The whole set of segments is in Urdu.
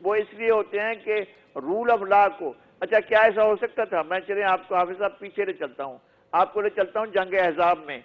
وہ اس لیے ہوتے ہیں کہ رول آف لا کو. اچھا کیا ایسا ہو سکتا تھا؟ میں چلیں آپ کو حافظ صاحب پیچھے لے چلتا ہوں، آپ کو لے چلتا ہوں جنگ احزاب میں.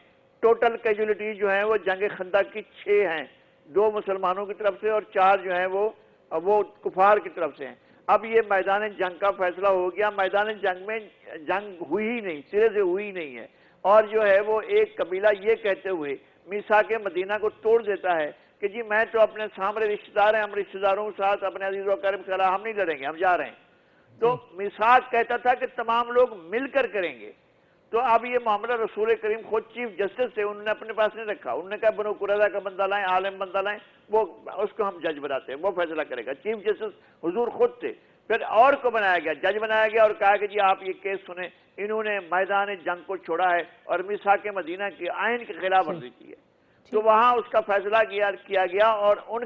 ٹوٹل کیجولیٹی جو ہیں وہ جنگ خندق کی 6 ہیں، 2 مسلمانوں کی طرف سے اور 4 جو ہیں وہ کفار کی طرف سے ہیں. اب یہ میدان جنگ کا فیصلہ ہو گیا. میدان جنگ میں جنگ ہوئی ہی نہیں، سرے سے ہوئی نہیں ہے. اور جو ہے وہ ایک قبیلہ یہ کہتے ہوئے میثاق مدینہ کو توڑ دیتا ہے کہ جی میں تو اپنے سامنے رشتہ دار ہیں، ہم رشتہ داروں کے ساتھ اپنے عزیز و اقارب کے خلاف ہم نہیں لڑیں گے، ہم جا رہے ہیں. تو میثاق کہتا تھا کہ تمام لوگ مل کر کریں گے. تو اب یہ معاملہ رسول کریم خود چیف جسٹس سے انہوں نے اپنے پاس نہیں رکھا. انہوں نے کہا بنو قریظہ کا بندہ لائیں، عالم بندہ لائیں، وہ اس کو ہم جج بناتے ہیں، وہ فیصلہ کرے گا. چیف جسٹس حضور خود تھے. پھر اور کو بنایا گیا، جج بنایا گیا اور کہا کہ جی آپ یہ کیس سنیں، انہوں نے میدان جنگ کو چھوڑا ہے اور میثاق مدینہ کے آئین کے خلاف ورزی کی ہے. تو وہاں اس کا فیصلہ کیا گیا اور ان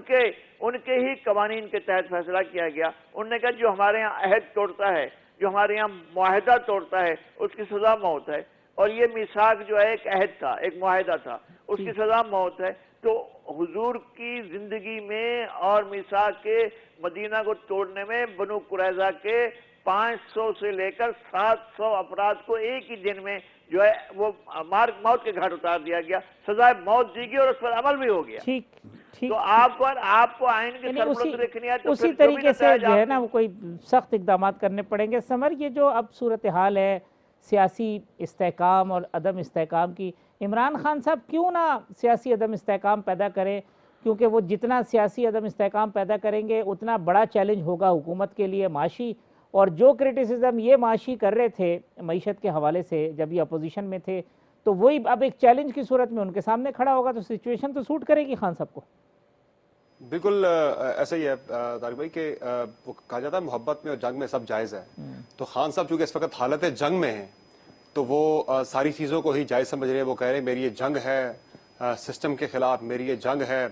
کے ہی قوانین کے تحت فیصلہ کیا گیا. انہوں نے کہا جو ہمارے ہاں عہد توڑتا ہے، جو ہمارے یہاں معاہدہ توڑتا ہے، اس کی سزا موت ہے. اور یہ میثاق جو ہے ایک عہد تھا، ایک معاہدہ تھا، اس کی سزا موت ہے. تو حضور کی زندگی میں اور میثاق کے مدینہ کو توڑنے میں بنو قریظہ کے 500 سے لے کر 700 افراد کو ایک ہی دن میں جو ہے وہ موت کے گھاٹ اتار دیا گیا، سزائے موت دی گئی اور اس پر عمل بھی ہو گیا. تو آپ کو آئین کے سرپرست دیکھنی ہے تو اسی طریقے سے جو ہے نا وہ کوئی سخت اقدامات کرنے پڑیں گے. سمر یہ جو اب صورتحال ہے سیاسی استحکام اور عدم استحکام کی، عمران خان صاحب کیوں نہ سیاسی عدم استحکام پیدا کریں؟ کیونکہ وہ جتنا سیاسی عدم استحکام پیدا کریں گے اتنا بڑا چیلنج ہوگا حکومت کے لیے معاشی. اور جو کرٹیسزم یہ معاشی کر رہے تھے معیشت کے حوالے سے جب یہ اپوزیشن میں تھے، تو وہی اب ایک چیلنج کی صورت میں ان کے سامنے کھڑا ہوگا، تو سچویشن تو سوٹ کرے گی خان صاحب کو. بالکل ایسا ہی ہے طارق بھائی کہ وہ کہا جاتا ہے محبت میں اور جنگ میں سب جائز ہے. تو خان صاحب چونکہ اس وقت حالت جنگ میں ہیں تو وہ ساری چیزوں کو ہی جائز سمجھ رہے ہیں. وہ کہہ رہے ہیں میری یہ جنگ ہے سسٹم کے خلاف، میری یہ جنگ ہے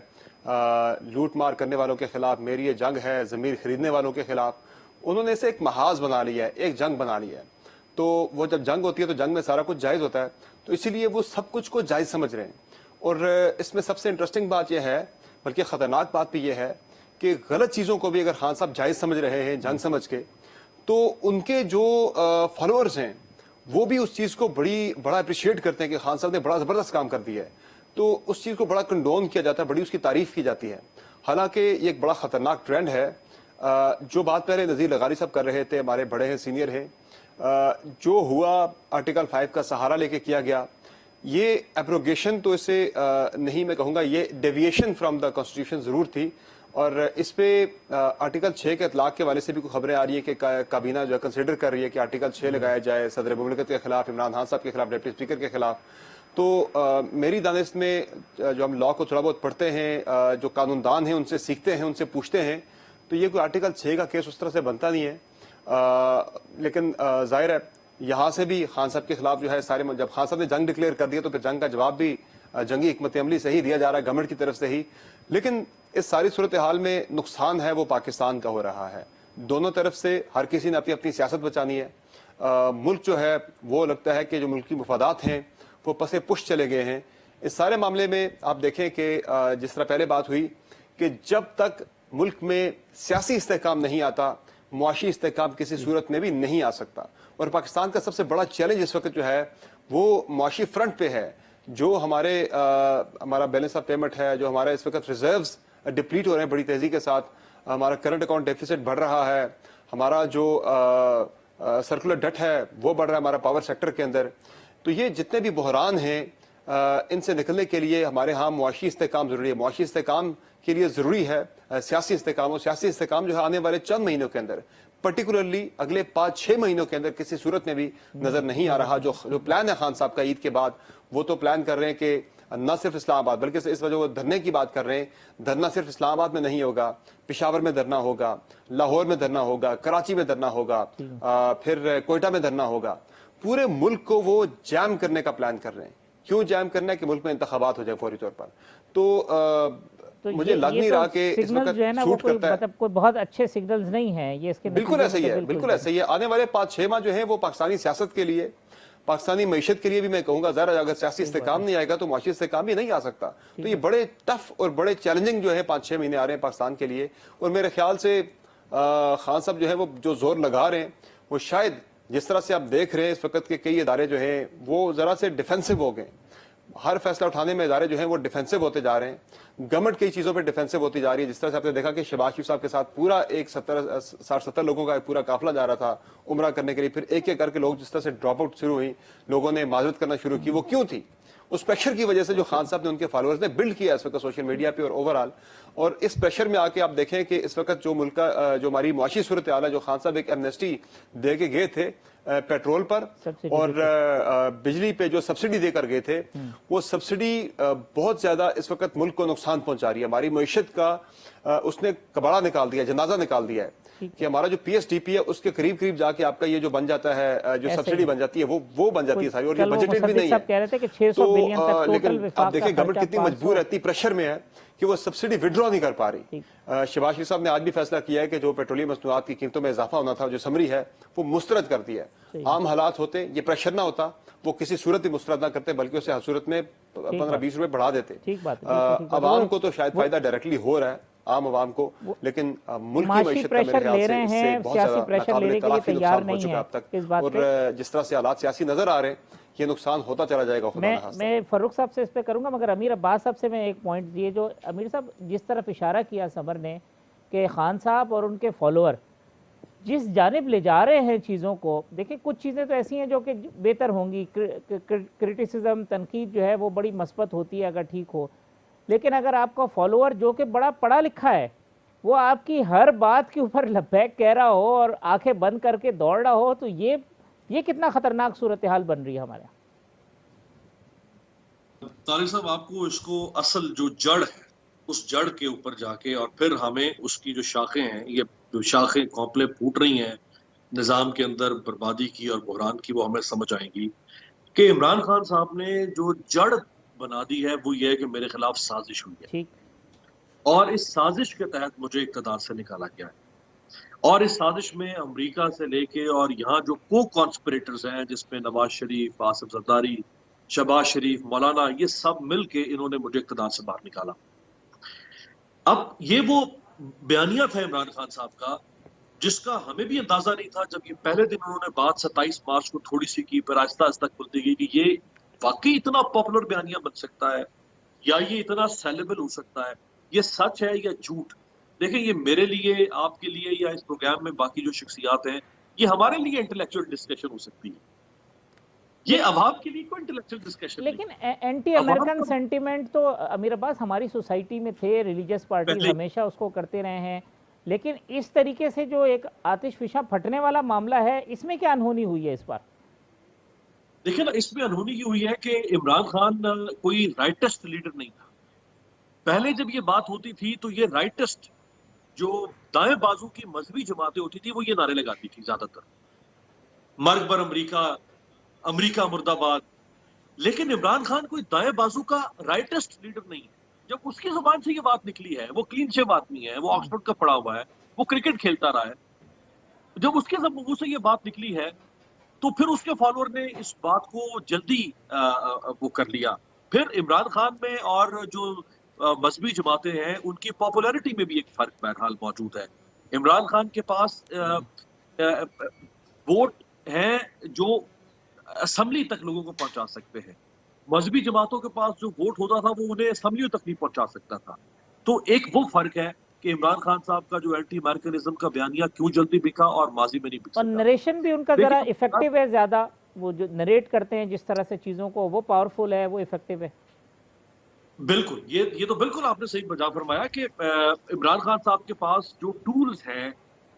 لوٹ مار کرنے والوں کے خلاف، میری یہ جنگ ہے ضمیر خریدنے والوں کے خلاف. انہوں نے اسے ایک محاذ بنا لیا ہے، ایک جنگ بنا لیا ہے. تو وہ جب جنگ ہوتی ہے تو جنگ میں سارا کچھ جائز ہوتا ہے، تو اسی لیے وہ سب کچھ کو جائز سمجھ رہے ہیں. اور اس میں سب سے انٹرسٹنگ بات یہ ہے، بلکہ خطرناک بات بھی یہ ہے کہ غلط چیزوں کو بھی اگر خان صاحب جائز سمجھ رہے ہیں جنگ سمجھ کے، تو ان کے جو فالوورز ہیں وہ بھی اس چیز کو بڑا اپریشیٹ کرتے ہیں کہ خان صاحب نے بڑا زبردست کام کر دیا ہے. تو اس چیز کو بڑا کنڈون کیا جاتا ہے، بڑی اس کی تعریف کی جاتی ہے. حالانکہ یہ ایک بڑا خطرناک ٹرینڈ ہے. جو بات پہلے نذیر لغاری صاحب کر رہے تھے، ہمارے بڑے ہیں، سینئر ہیں، جو ہوا آرٹیکل 5 کا سہارا لے کے کیا گیا، یہ ایبروگیشن تو اسے نہیں میں کہوں گا، یہ ڈیویشن فرام دا کانسٹیٹیوشن ضرور تھی. اور اس پہ آرٹیکل 6 کے اطلاق کے والے سے بھی کوئی خبریں آ رہی ہے کہ کابینہ جو ہے کنسیڈر کر رہی ہے کہ آرٹیکل 6 لگایا جائے صدر مملکت کے خلاف، عمران خان صاحب کے خلاف، ڈپٹی اسپیکر کے خلاف. تو میری دانست میں جو ہم لاء کو تھوڑا بہت پڑھتے ہیں، جو قانون دان ہیں ان سے سیکھتے ہیں، ان سے پوچھتے ہیں، تو یہ کوئی آرٹیکل 6 کا کیس اس طرح سے بنتا نہیں ہے. لیکن ظاہر ہے یہاں سے بھی خان صاحب کے خلاف جو ہے سارے، جب خان صاحب نے جنگ ڈکلیئر کر دیا تو پھر جنگ کا جواب بھی جنگی حکمت عملی سے ہی دیا جا رہا ہے گورنمنٹ کی طرف سے ہی. لیکن اس ساری صورتحال میں نقصان ہے وہ پاکستان کا ہو رہا ہے. دونوں طرف سے ہر کسی نے اپنی سیاست بچانی ہے. ملک جو ہے وہ لگتا ہے کہ جو ملکی مفادات ہیں وہ پسے پش چلے گئے ہیں. اس سارے معاملے میں آپ دیکھیں کہ جس طرح پہلے بات ہوئی کہ جب تک ملک میں سیاسی استحکام نہیں آتا، معاشی استحکام کسی صورت میں بھی نہیں آ سکتا. اور پاکستان کا سب سے بڑا چیلنج اس وقت جو ہے وہ معاشی فرنٹ پہ ہے. جو ہمارا بیلنس آف پیمنٹ ہے، جو ہمارے اس وقت ریزروز ڈپلیٹ ہو رہے ہیں بڑی تیزی کے ساتھ، ہمارا کرنٹ اکاؤنٹ ڈیفیسٹ بڑھ رہا ہے، ہمارا جو سرکولر ڈیٹ ہے وہ بڑھ رہا ہے ہمارا پاور سیکٹر کے اندر. تو یہ جتنے بھی بحران ہیں ان سے نکلنے کے لیے ہمارے ہاں معاشی استحکام ضروری ہے. معاشی استحکام کے لیے ضروری ہے سیاسی استحکام. اور سیاسی استحکام جو ہے آنے والے چند مہینوں کے اندر، پرٹیکولرلی اگلے 5-6 مہینوں کے اندر کسی صورت میں بھی نظر نہیں آ رہا. جو پلان ہے خان صاحب کا عید کے بعد، وہ تو پلان کر رہے ہیں کہ نہ صرف اسلام آباد بلکہ اس وجہ وہ دھرنے کی بات کر رہے ہیں. دھرنا صرف اسلام آباد میں نہیں ہوگا، پشاور میں دھرنا ہوگا، لاہور میں دھرنا ہوگا، کراچی میں دھرنا ہوگا، پھر کوئٹہ میں دھرنا ہوگا. پورے ملک کو وہ جام کرنے کا پلان کر رہے ہیں. کیوں جام کرنا ہے؟ کہ ملک میں انتخابات ہو جائے فوری طور پر. تو مجھے لگ نہیں رہا کہ اس وقت سوٹ کرتا ہے. مطلب کوئی بہت اچھے سگنلز نہیں ہیں یہ اس کے. بالکل ایسا ہی ہے، بالکل ایسا ہی ہے. آنے والے 5-6 ماہ جو ہیں وہ پاکستانی سیاست کے لیے، پاکستانی معیشت کے لیے بھی میں کہوں گا ذرا، اگر سیاسی استحکام نہیں آئے گا تو معاشی استحکام بھی نہیں آ سکتا. تو یہ بڑے ٹف اور بڑے چیلنجنگ جو ہے 5-6 مہینے آ رہے ہیں پاکستان کے لیے. اور میرے خیال سے خان صاحب جو ہے وہ جو زور لگا رہے ہیں وہ شاید جس طرح سے آپ دیکھ رہے ہیں اس وقت کے کئی ادارے جو ہیں وہ ذرا سے ڈیفینسو ہو گئے. ہر فیصلہ اٹھانے میں ادارے جو ہیں وہ ڈیفینسو ہوتے جا رہے ہیں. گورنمنٹ کئی چیزوں پہ ڈیفینسو ہوتی جا رہی ہے. جس طرح سے آپ نے دیکھا کہ شہباز شریف صاحب کے ساتھ پورا ایک 60-70 لوگوں کا پورا قافلہ جا رہا تھا عمرہ کرنے کے لیے. پھر ایک ایک کر کے لوگ جس طرح سے ڈراپ آؤٹ شروع ہوئی, لوگوں نے معذرت کرنا شروع کی. وہ کیوں تھی؟ اس پریشر کی وجہ سے جو خان صاحب نے ان کے فالوورز نے بلڈ کیا اس وقت سوشل میڈیا پہ اور اوور آل. اور اس پریشر میں آ کے آپ دیکھیں کہ اس وقت جو ملک کا جو ہماری معاشی صورتحال ہے, جو خان صاحب ایک ایمنیسٹی دے کے گئے تھے پیٹرول پر اور بجلی پہ جو سبسڈی دے کر گئے تھے, وہ سبسڈی بہت زیادہ اس وقت ملک کو نقصان پہنچا رہی ہے. ہماری معیشت کا اس نے کباڑا نکال دیا, جنازہ نکال دیا ہے کہ ہمارا جو پی ایس ڈی پی ہے اس کے قریب قریب جا کے آپ کا یہ جو بن جاتا ہے, جو سبسڈی بن جاتی ہے وہ بن جاتی ہے ساری, اور یہ بجٹڈ بھی نہیں ہے. تو لیکن آپ دیکھیں گورنمنٹ کتنی مجبور ہے, اتنی پریشر میں ہے کہ وہ سبسڈی وڈرا نہیں کر پا رہی. شہباز شریف صاحب نے آج بھی فیصلہ کیا ہے کہ جو پیٹرولیم مصنوعات کی قیمتوں میں اضافہ ہونا تھا, جو سمری ہے وہ مسترد کر دیا ہے. عام حالات ہوتے, یہ پریشر نہ ہوتا, وہ کسی صورت بھی مسترد نہ کرتے بلکہ اسے ہر صورت میں 15-20 روپے بڑھا دیتے. عوام کو تو شاید فائدہ ڈائریکٹلی ہو رہا ہے, عام عوام کو, لیکن ملک کی معیشت کا میرے خیال سے اس سے بہت زیادہ ناقابل تلافی نقصان ہو چکا اب تک. اور جس طرح سے حالات سیاسی نظر آ رہے ہیں یہ نقصان ہوتا چلا جائے گا. میں فاروق صاحب سے اس پہ کروں گا, مگر امیر عباس صاحب سے میں ایک پوائنٹ دیے, جو امیر صاحب جس طرف اشارہ کیا سمر نے کہ خان صاحب اور ان کے فالوور جس جانب لے جا رہے ہیں چیزوں کو, دیکھیں کچھ چیزیں تو ایسی ہیں جو کہ بہتر ہوں گی, کرٹیسزم تنقید جو ہے وہ بڑی مثبت ہوتی ہے اگر ٹھیک ہو, لیکن اگر آپ کا فالوور جو کہ بڑا پڑھا لکھا ہے وہ آپ کی ہر بات کے اوپر لبیک کہہ رہا ہو اور آنکھیں بند کر کے دوڑ رہا ہو, تو یہ کتنا خطرناک صورتحال بن رہی ہے ہمارے یہاں. طارق صاحب, آپ کو اس کو اصل جو جڑ ہے اس جڑ کے اوپر جا کے اور پھر ہمیں اس کی جو شاخیں ہیں, یہ جو شاخیں کونپلیں پھوٹ رہی ہیں نظام کے اندر بربادی کی اور بحران کی, وہ ہمیں سمجھ آئیں گی کہ عمران خان صاحب نے جو جڑ بنا دی ہے وہ یہ ہے کہ میرے خلاف سازش ہوئی ہے, اور اس سازش کے تحت مجھے اقتدار سے نکالا گیا ہے. اور اس سازش میں امریکہ سے لے کے اور یہاں جو کو کانسپریٹرز ہیں جس میں نواز شریف, آصف زرداری, شہباز شریف, مولانا, یہ سب مل کے انہوں نے مجھے اقتدار سے باہر نکالا. اب یہ وہ بیانیہ تھا عمران خان صاحب کا جس کا ہمیں بھی اندازہ نہیں تھا جب یہ پہلے دن انہوں نے بات 27 مارچ کو تھوڑی سی کی, پھر آہستہ آہستہ کھلتی گئی کہ یہ واقعی اتنا پاپولر بیانیہ بن سکتا ہے یا یہ اتنا سیلیبل ہو سکتا ہے, یہ سچ ہے یا جھوٹ. دیکھیں یہ میرے لیے, آپ کے لیے یا اس پروگرام میں باقی جو شخصیات ہیں, یہ ہمارے لیے انٹلیکچوئل ڈسکشن ہو سکتی ہے, یہ عوام کے لیے کوئی انٹلیکچوئل ڈسکشن. لیکن اینٹی امریکن سینٹیمنٹ تو امیر عباس ہماری سوسائٹی میں تھے, ریلیجیس پارٹیز ہمیشہ اس کو کرتے رہے ہیں, لیکن اس طریقے سے جو ایک آتش فشاں پھٹنے والا معاملہ ہے, اس میں کیا انہونی ہوئی ہے اس بار؟ دیکھیں نا, اس میں انہونی یہ ہوئی ہے کہ عمران خان کوئی رائٹسٹ لیڈر نہیں تھا. پہلے جب یہ بات ہوتی تھی تو یہ رائٹسٹ جو دائیں بازو کی مذہبی جماعتیں ہوتی تھی وہ یہ نعرے لگاتی تھی زیادہ تر, مرگ بر امریکہ, امریکہ مرد آباد. لیکن عمران خان کوئی دائیں بازو کا رائٹسٹ لیڈر نہیں ہے. جب اس کی زبان سے یہ بات نکلی ہے, وہ کلین شیو آدمی ہے, وہ آکسفورڈ کا پڑھا ہوا ہے, وہ کرکٹ کھیلتا رہا ہے, جب اس کے منہ سے یہ بات نکلی ہے تو پھر اس کے فالوور نے اس بات کو جلدی وہ کر لیا. پھر عمران خان میں اور جو مذہبی جماعتیں ہیں ان کی پاپولیرٹی میں بھی ایک فرق بہرحال موجود ہے. عمران خان کے پاس ووٹ ہیں جو اسمبلی تک لوگوں کو پہنچا سکتے ہیں, مذہبی جماعتوں کے پاس جو ووٹ ہوتا تھا وہ انہیں اسمبلیوں تک نہیں پہنچا سکتا تھا. تو ایک وہ فرق ہے کہ عمران خان صاحب کا جو اینٹی امریکنزم کا بیانیہ کیوں جلدی بکا اور ماضی میں نہیں بک سکا. اور نریشن بھی ان کا ذرا افیکٹو ہے زیادہ, وہ جو نریٹ کرتے ہیں جس طرح سے چیزوں کو, وہ پاورفل ہے, وہ افیکٹو ہے. بالکل, یہ تو بالکل آپ نے صحیح بجا فرمایا کہ عمران خان صاحب کے پاس جو ٹولز ہیں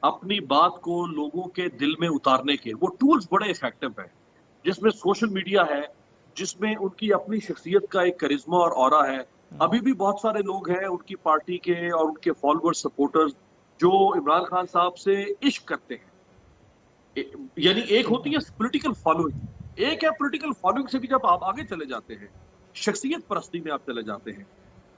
اپنی بات کو لوگوں کے دل میں اتارنے کے, وہ ٹولز بڑے افیکٹو ہیں, جس میں سوشل میڈیا ہے, جس میں ان کی اپنی شخصیت کا ایک کرزما اور اورا ہے. ابھی بھی بہت سارے لوگ ہیں ان کی پارٹی کے اور ان کے فالوور سپورٹرز جو عمران خان صاحب سے عشق کرتے ہیں. یعنی ایک ہوتی ہے پولیٹیکل فالوئنگ, ایک ہے پولیٹیکل فالوئنگ سے بھی جب آپ آگے چلے جاتے ہیں, شخصیت پرستی میں آپ چلے جاتے ہیں,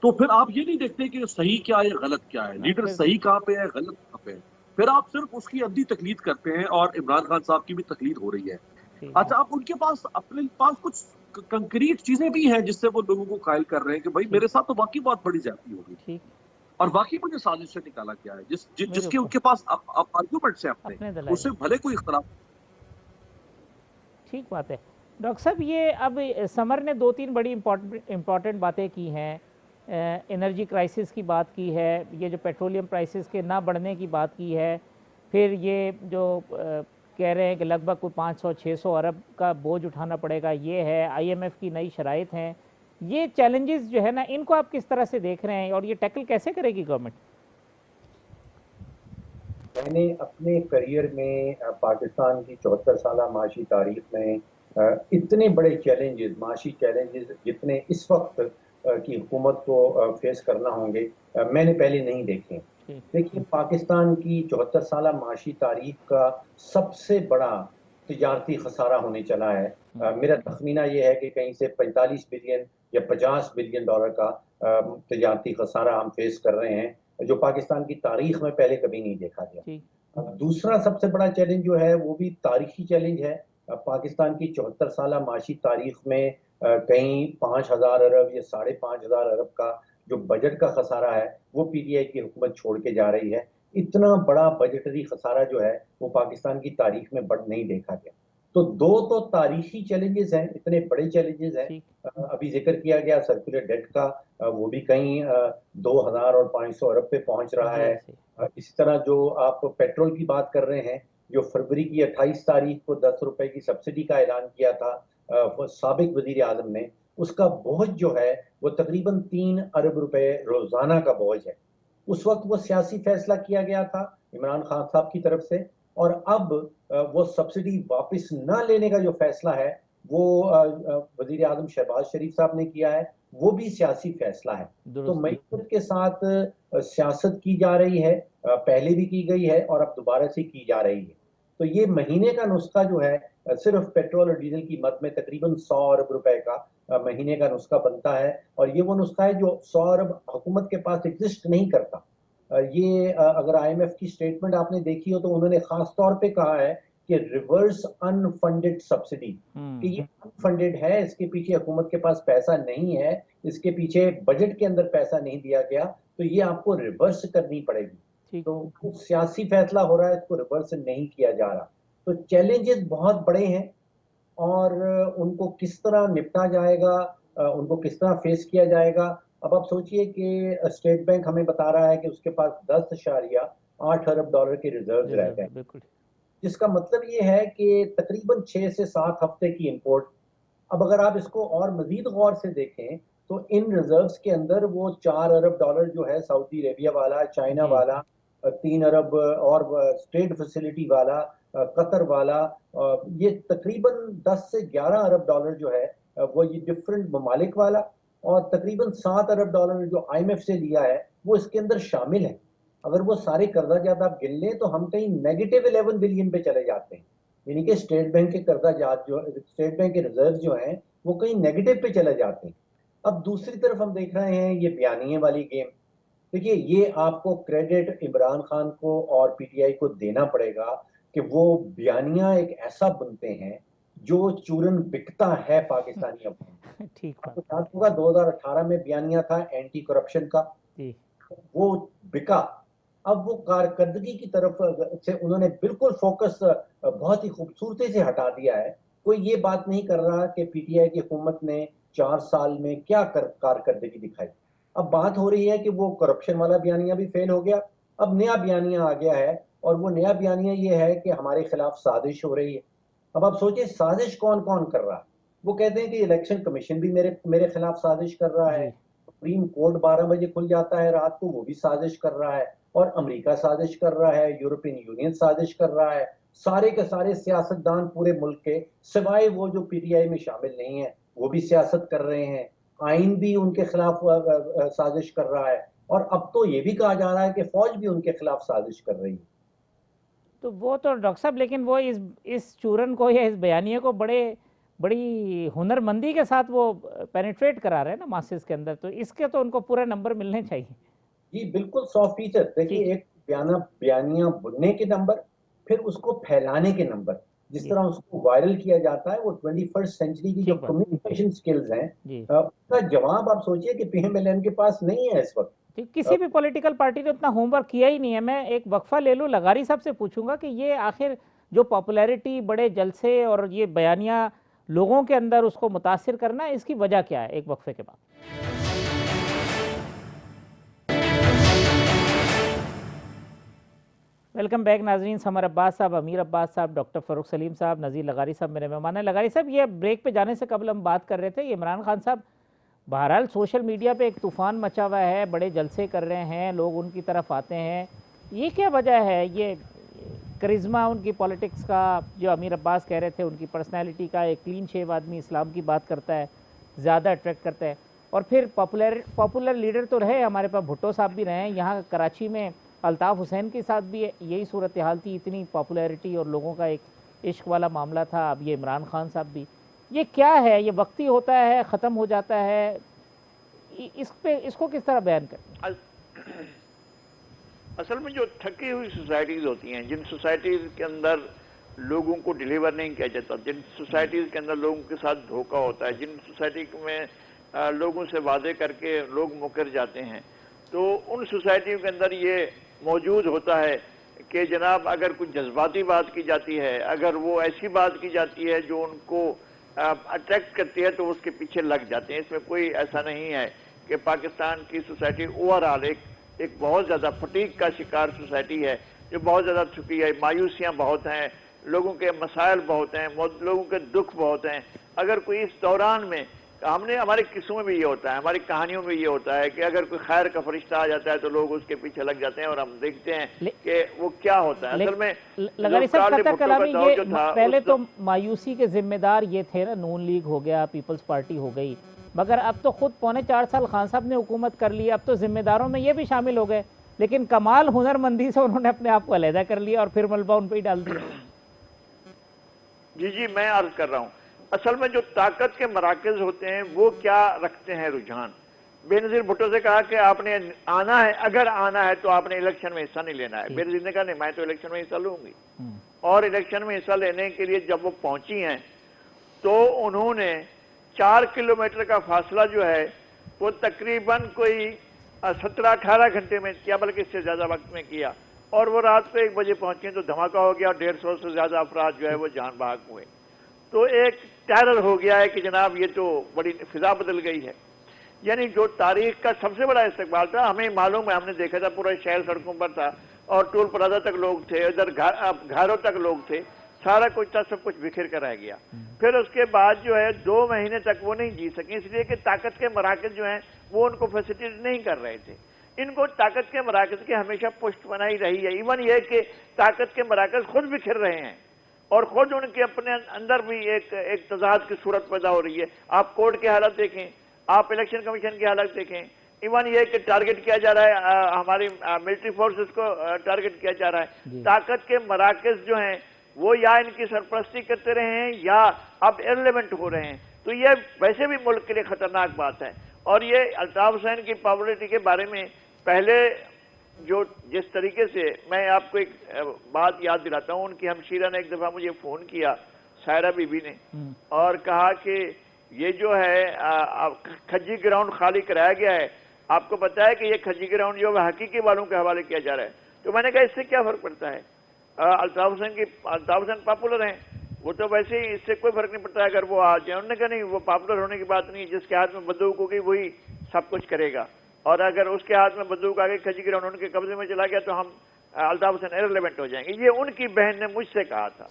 تو پھر آپ یہ نہیں دیکھتے کہ صحیح کیا ہے غلط کیا ہے, لیڈر صحیح کہاں پہ ہے غلط کہاں پہ ہے, پھر آپ صرف اس کی اندھی تقلید کرتے ہیں, اور عمران خان صاحب کی بھی تقلید ہو رہی ہے. اچھا, آپ ان کے پاس اپنے پاس کچھ کنکریٹ چیزیں بھی ہیں جس سے وہ لوگوں کو قائل کر رہے ہیں کہ بھائی میرے ساتھ تو واقعی بہت بڑی زیادتی ہوگی, اور واقعی مجھے سازش سے نکالا گیا ہے جس کے بالکل ان کے پاس آرگومنٹس ہیں اپنے اپنے، دلائل اس سے بھلے کوئی اختلاف. ٹھیک بات ہے. ڈاکٹر صاحب یہ اب سمر نے 2-3 بڑی امپورٹنٹ باتیں کی ہیں. انرجی کرائسس کی بات کی ہے, یہ جو پیٹرولیم پرائسز کے نہ بڑھنے کی بات کی ہے, پھر یہ جو کہہ رہے ہیں کہ لگ بھگ کوئی 500-600 ارب کا بوجھ اٹھانا پڑے گا, یہ ہے IMF کی نئی شرائط ہیں. یہ چیلنجز جو ہے نا, ان کو آپ کس طرح سے دیکھ رہے ہیں اور یہ ٹیکل کیسے کرے گی گورنمنٹ؟ میں نے اپنے کریئر میں پاکستان کی 74 سالہ معاشی تاریخ میں اتنے بڑے چیلنجز, معاشی چیلنجز جتنے اس وقت کی حکومت کو فیس کرنا ہوں گے, میں نے پہلے نہیں دیکھے. دیکھیے, پاکستان کی 74 سالہ معاشی تاریخ کا سب سے بڑا تجارتی خسارہ ہونے چلا ہے. میرا تخمینہ یہ ہے کہ کہیں سے 45 بلین یا 50 بلین ڈالر کا تجارتی خسارہ ہم فیس کر رہے ہیں, جو پاکستان کی تاریخ میں پہلے کبھی نہیں دیکھا گیا. دوسرا سب سے بڑا چیلنج جو ہے وہ بھی تاریخی چیلنج ہے. پاکستان کی 74 سالہ معاشی تاریخ میں کہیں 5,000 ارب یا 5,500 ارب کا جو بجٹ کا خسارہ ہے وہ پی ٹی آئی کی حکومت چھوڑ کے جا رہی ہے. اتنا بڑا بجٹری خسارہ جو ہے وہ پاکستان کی تاریخ میں نہیں دیکھا گیا. تو تاریخی چیلنجز ہیں, اتنے بڑے چیلنجز ہیں. ابھی ذکر کیا گیا سرکولر ڈیٹ کا, وہ بھی کہیں 2,000 اور 500 ارب پہ پہنچ رہا ہے. اسی طرح جو آپ پیٹرول کی بات کر رہے ہیں, جو فروری کی 28 تاریخ کو 10 روپے کی سبسڈی کا اعلان کیا تھا سابق وزیر اعظم نے, اس کا بوجھ جو ہے وہ تقریباً 3 ارب روپے روزانہ کا بوجھ ہے. اس وقت وہ سیاسی فیصلہ کیا گیا تھا عمران خان صاحب کی طرف سے, اور اب وہ سبسڈی واپس نہ لینے کا جو فیصلہ ہے وہ وزیر اعظم شہباز شریف صاحب نے کیا ہے, وہ بھی سیاسی فیصلہ ہے. تو معیشت کے ساتھ سیاست کی جا رہی ہے, پہلے بھی کی گئی ہے اور اب دوبارہ سے کی جا رہی ہے. تو یہ مہینے کا نسخہ جو ہے صرف پیٹرول اور ڈیزل کی مد میں تقریباً 100 ارب روپے کا مہینے کا نسخہ بنتا ہے, اور یہ وہ نسخہ ہے جو 100 ارب حکومت کے پاس ایگزسٹ نہیں کرتا. یہ اگر IMF کی سٹیٹمنٹ آپ نے دیکھی ہو تو انہوں نے خاص طور پہ کہا ہے کہ ریورس انفنڈڈ سبسڈی, کہ یہ انفنڈڈ ہے, اس کے پیچھے حکومت کے پاس پیسہ نہیں ہے, اس کے پیچھے بجٹ کے اندر پیسہ نہیں دیا گیا, تو یہ آپ کو ریورس کرنی پڑے گی. تو سیاسی فیصلہ ہو رہا ہے, اس کو ریورس نہیں کیا جا رہا. تو چیلنجز بہت بڑے ہیں اور ان کو کس طرح نپٹا جائے گا, ان کو کس طرح فیس کیا جائے گا. اب آپ سوچئے کہ اسٹیٹ بینک ہمیں بتا رہا ہے کہ اس کے پاس 10.8 ارب ڈالر کے ریزروز رہتے ہیں, جس کا مطلب یہ ہے کہ تقریباً 6 سے 7 ہفتے کی امپورٹ. اب اگر آپ اس کو اور مزید غور سے دیکھیں تو ان ریزروز کے اندر وہ 4 ارب ڈالر جو ہے سعودی عربیہ والا, چائنا والا, 3 ارب اور ٹریڈ فیسلٹی والا, قطر والا, یہ تقریباً 10 سے 11 ارب ڈالر جو ہے وہ یہ ڈفرنٹ ممالک والا, اور تقریباً 7 ارب ڈالر جو IMF سے لیا ہے وہ اس کے اندر شامل ہے. اگر وہ سارے قرضہ جات آپ گن لیں تو ہم کہیں نیگیٹو 11 بلین پہ چلے جاتے ہیں, یعنی کہ اسٹیٹ بینک کے قرضہ جات جو اسٹیٹ بینک کے ریزرو جو ہیں وہ کہیں نیگیٹو پہ چلے جاتے ہیں. اب دوسری طرف ہم دیکھ رہے ہیں یہ بیانیے والی گیم. دیکھیے, یہ آپ کو کریڈٹ عمران خان کو اور پی ٹی آئی کو دینا پڑے گا کہ وہ بیانیہ ایک ایسا بنتے ہیں جو چورن بکتا ہے پاکستانی عوام. آپ کو یاد ہوگا 2018 میں بیانیہ تھا اینٹی کرپشن کا, وہ بکا. اب وہ کارکردگی کی طرف سے انہوں نے بالکل فوکس بہت ہی خوبصورتی سے ہٹا دیا ہے. کوئی یہ بات نہیں کر رہا کہ پی ٹی آئی کی حکومت نے 4 سال میں کیا کارکردگی دکھائی. اب بات ہو رہی ہے کہ وہ کرپشن والا بیانیہ بھی فیل ہو گیا, اب نیا بیانیہ آ گیا ہے, اور وہ نیا بیانیہ یہ ہے کہ ہمارے خلاف سازش ہو رہی ہے. اب آپ سوچیں سازش کون کون کر رہا ہے. وہ کہتے ہیں کہ الیکشن کمیشن بھی میرے خلاف سازش کر رہا ہے, سپریم کورٹ 12 بجے کھل جاتا ہے رات کو, وہ بھی سازش کر رہا ہے, اور امریکہ سازش کر رہا ہے, یورپین یونین سازش کر رہا ہے. سارے کے سارے سیاستدان پورے ملک کے سوائے وہ جو پی ٹی آئی میں شامل نہیں ہیں وہ بھی سیاست کر رہے ہیں. آئین بھی ان کے خلاف سازش کر رہا ہے, اور اب تو یہ بھی کہا جا رہا ہے کہ فوج بھی ان کے خلاف سازش کر رہی ہے. تو وہ تو ڈاکٹر صاحب, لیکن وہ اس چورن کو یا اس بیانیے کو بڑی ہنرمندی کے ساتھ وہ پینیٹریٹ کرا رہے ہیں نا ماسز کے اندر, تو اس کے تو ان کو پورے نمبر ملنے چاہیے. جی بالکل 100%. دیکھیے, ایک بیانیہ بننے کے نمبر, پھر اس کو پھیلانے کے نمبر. جس طرح اس کو وائرل کیا جاتا ہے، وہ 21st سینچری کی جو کمیونیکیشن سکلز ہیں اس کا جواب آپ سوچئے کہ پی ایم ایل این کے پاس نہیں ہے اس وقت. کسی بھی پولیٹیکل پارٹی نے اتنا ہوم ورک کیا ہی نہیں ہے. میں ایک وقفہ لے لوں، لغاری صاحب سے پوچھوں گا کہ یہ آخر جو پاپولیرٹی، بڑے جلسے اور یہ بیانیہ لوگوں کے اندر اس کو متاثر کرنا ہے، اس کی وجہ کیا ہے؟ ایک وقفے کے بعد. ویلکم بیک ناظرین. سمر عباس صاحب، امیر عباس صاحب، ڈاکٹر فاروق سلیم صاحب، نذیر لغاری صاحب میرے مہمان ہیں. لغاری صاحب، یہ بریک پہ جانے سے قبل ہم بات کر رہے تھے، یہ عمران خان صاحب بہرحال سوشل میڈیا پہ ایک طوفان مچا ہوا ہے، بڑے جلسے کر رہے ہیں، لوگ ان کی طرف آتے ہیں. یہ کیا وجہ ہے؟ یہ کرزما ان کی پولیٹکس کا، جو امیر عباس کہہ رہے تھے، ان کی پرسنالٹی کا، ایک کلین شیو آدمی اسلام کی بات کرتا ہے، زیادہ اٹریکٹ کرتا ہے. اور پھر پاپولر لیڈر تو رہے ہمارے پاس، بھٹو صاحب بھی رہے ہیں یہاں کراچی میں، الطاف حسین کے ساتھ بھی یہی صورتحال تھی، اتنی پاپولیرٹی اور لوگوں کا ایک عشق والا معاملہ تھا. اب یہ عمران خان صاحب بھی. یہ کیا ہے؟ یہ وقتی ہوتا ہے، ختم ہو جاتا ہے؟ اس کو کس طرح بیان کریں؟ اصل میں جو تھکی ہوئی سوسائٹیز ہوتی ہیں، جن سوسائٹیز کے اندر لوگوں کو ڈیلیور نہیں کیا جاتا، جن سوسائٹیز کے اندر لوگوں کے ساتھ دھوکہ ہوتا ہے، جن سوسائٹی میں لوگوں سے وعدے کر کے لوگ مکر جاتے ہیں، تو ان سوسائٹیوں کے اندر یہ موجود ہوتا ہے کہ جناب اگر کچھ جذباتی بات کی جاتی ہے، اگر وہ ایسی بات کی جاتی ہے جو ان کو اٹریکٹ کرتی ہے، تو اس کے پیچھے لگ جاتے ہیں. اس میں کوئی ایسا نہیں ہے کہ پاکستان کی سوسائٹی اوور آل ایک بہت زیادہ فٹیگ کا شکار سوسائٹی ہے، جو بہت زیادہ تھکی ہے. مایوسیاں بہت ہیں، لوگوں کے مسائل بہت ہیں، لوگوں کے دکھ بہت ہیں. اگر کوئی اس دوران میں، ہمارے قصوں میں بھی یہ ہوتا ہے، ہماری کہانیوں میں یہ ہوتا ہے کہ اگر کوئی خیر کا فرشتہ آ جاتا ہے تو لوگ اس کے پیچھے لگ جاتے ہیں، اور ہم دیکھتے ہیں کہ وہ کیا ہوتا ہے. اصل میں لغاری صاحب قطع کلامی، یہ پہلے تو مایوسی کے ذمہ دار یہ تھے نا، نون لیگ ہو گیا، پیپلز پارٹی ہو گئی، مگر اب تو خود 3.25 سال خان صاحب نے حکومت کر لی، اب تو ذمہ داروں میں یہ بھی شامل ہو گئے، لیکن کمال ہنر مندی سے انہوں نے اپنے آپ کو علیحدہ کر لیا اور پھر ملبہ ان پہ ہی ڈال دیا. جی میں عرض کر رہا ہوں، اصل میں جو طاقت کے مراکز ہوتے ہیں وہ کیا رکھتے ہیں رجحان. بے نظیر بھٹو سے کہا کہ آپ نے آنا ہے، اگر آنا ہے تو آپ نے الیکشن میں حصہ نہیں لینا ہے. بے نظیر نے کہا نہیں، میں تو الیکشن میں حصہ لوں گی. اور الیکشن میں حصہ لینے کے لیے جب وہ پہنچی ہیں تو انہوں نے 4 کلومیٹر کا فاصلہ جو ہے وہ تقریباً کوئی 17-18 گھنٹے میں کیا، بلکہ اس سے زیادہ وقت میں کیا. اور وہ رات کو 1 بجے پہنچے تو دھماکہ ہو گیا اور 150 سے زیادہ افراد جو ہے وہ جان بحق ہوئے. تو ایک ٹیرر ہو گیا ہے کہ جناب یہ تو بڑی فضا بدل گئی ہے. یعنی جو تاریخ کا سب سے بڑا استقبال تھا، ہمیں معلوم ہے، ہم نے دیکھا تھا پورا شہر سڑکوں پر تھا اور ٹول پلازہ تک لوگ تھے، ادھر گھروں تک لوگ تھے، سارا کچھ تھا، سب کچھ بکھر کر رہ گیا. پھر اس کے بعد جو ہے 2 مہینے تک وہ نہیں جی سکیں، اس لیے کہ طاقت کے مراکز جو ہیں وہ ان کو فیسیلیٹیٹ نہیں کر رہے تھے. ان کو طاقت کے مراکز کی ہمیشہ پشت بنائی رہی ہے. ایون یہ کہ طاقت کے مراکز خود بکھر رہے ہیں اور خود ان کے اپنے اندر بھی ایک تضاد کی صورت پیدا ہو رہی ہے. آپ کورٹ کی حالت دیکھیں، آپ الیکشن کمیشن کی حالت دیکھیں. ایون یہ کہ ٹارگٹ کیا جا رہا ہے، ہماری ملٹری فورسز کو ٹارگٹ کیا جا رہا ہے. طاقت کے مراکز جو ہیں وہ یا ان کی سرپرستی کرتے رہے ہیں یا اب ایرلیونٹ ہو رہے ہیں. تو یہ ویسے بھی ملک کے لیے خطرناک بات ہے. اور یہ الطاف حسین کی پاپولرٹی کے بارے میں پہلے جس طریقے سے، میں آپ کو ایک بات یاد دلاتا ہوں، ان کی ہمشیرہ نے ایک دفعہ مجھے فون کیا، سائرہ بی بی نے، اور کہا کہ یہ جو ہے کھجی گراؤنڈ خالی کرایا گیا ہے. آپ کو پتا ہے کہ یہ کھجی گراؤنڈ جو ہے حقیقی والوں کے حوالے کیا جا رہا ہے. تو میں نے کہا اس سے کیا فرق پڑتا ہے؟ الطاف حسین پاپولر ہیں، وہ تو ویسے ہی، اس سے کوئی فرق نہیں پڑتا اگر وہ آ جائیں. انہوں نے کہا نہیں، وہ پاپولر ہونے کی بات نہیں، جس کے ہاتھ میں بندوق ہوگی وہی سب کچھ کرے گا، اور اگر اس کے ہاتھ میں بندوق آ گئی، کھجی گراؤنڈ ان کے قبضے میں چلا گیا تو ہم الطاف حسین ایرلیونٹ ہو جائیں گے. یہ ان کی بہن نے مجھ سے کہا تھا.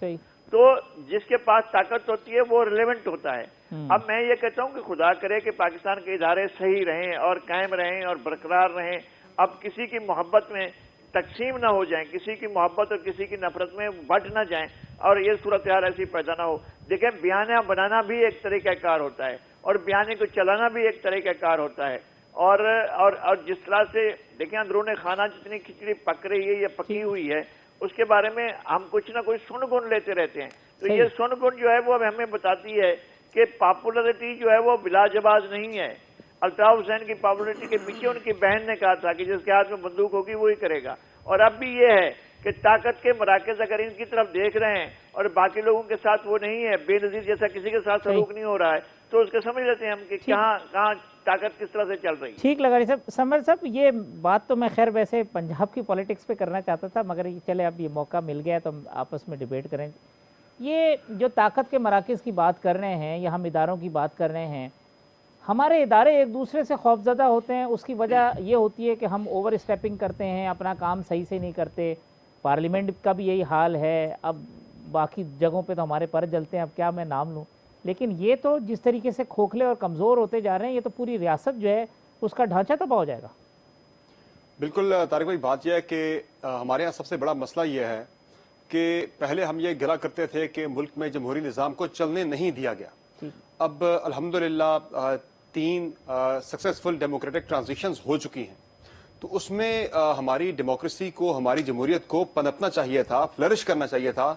تو جس کے پاس طاقت ہوتی ہے وہ ریلیونٹ ہوتا ہے. اب میں یہ کہتا ہوں کہ خدا کرے کہ پاکستان کے ادارے صحیح رہیں اور قائم رہیں اور برقرار رہیں. اب کسی کی محبت میں تقسیم نہ ہو جائیں، کسی کی محبت اور کسی کی نفرت میں بٹ نہ جائیں، اور یہ صورتحال ایسی پیدا نہ ہو. دیکھیں، بیانیہ بنانا بھی ایک طریقہ کار ہوتا ہے اور بیانے کو چلانا بھی ایک طریقہ کار ہوتا ہے. اور جس طرح سے دیکھیں اندرون خانہ جتنی کھچڑی پک رہی ہے یا پکی ہوئی ہے، اس کے بارے میں ہم کچھ نہ کچھ سن گن لیتے رہتے ہیں. تو یہ سن گن جو ہے وہ اب ہمیں بتاتی ہے کہ پاپولرٹی جو ہے وہ بلا جواز نہیں ہے. الطاف حسین کی پاپولرٹی کے پیچھے ان کی بہن نے کہا تھا کہ جس کے ہاتھ میں بندوق ہوگی وہی کرے گا. اور اب بھی یہ ہے کہ طاقت کے مراکز اگر ان کی طرف دیکھ رہے ہیں اور باقی لوگوں کے ساتھ وہ نہیں ہے, بے نظیر جیسا کسی کے ساتھ سلوک نہیں ہو رہا ہے, تو اس کے سمجھ لیتے ہیں ہم کہ کہاں طاقت کس طرح سے چل رہی ہے. ٹھیک لگا رہی صاحب. سمر صاحب یہ بات تو میں خیر ویسے پنجاب کی پولیٹکس پہ کرنا چاہتا تھا, مگر چلے اب یہ موقع مل گیا تو ہم آپس میں ڈیبیٹ کریں. یہ جو طاقت کے مراکز کی بات کر رہے ہیں یا ہم اداروں کی بات کر رہے ہیں, ہمارے ادارے ایک دوسرے سے خوفزدہ ہوتے ہیں. اس کی وجہ یہ ہوتی ہے کہ ہم اوور اسٹیپنگ کرتے ہیں, اپنا کام صحیح سے نہیں کرتے. پارلیمنٹ کا بھی یہی حال ہے, اب باقی جگہوں پہ تو ہمارے پر جلتے ہیں, اب کیا میں نام لوں. لیکن یہ تو جس طریقے سے کھوکھلے اور کمزور ہوتے جا رہے ہیں, یہ تو پوری ریاست جو ہے اس کا ڈھانچہ تباہ ہو جائے گا. بالکل طارق بھائی, بات یہ ہے کہ ہمارے یہاں سب سے بڑا مسئلہ یہ ہے کہ پہلے ہم یہ گلا کرتے تھے کہ ملک میں جمہوری نظام کو چلنے نہیں دیا گیا. اب الحمدللہ 3 سکسیسفل ڈیموکریٹک ٹرانزیشنز ہو چکی ہیں, تو اس میں ہماری ڈیموکریسی کو, ہماری جمہوریت کو پنپنا چاہیے تھا, فلرش کرنا چاہیے تھا.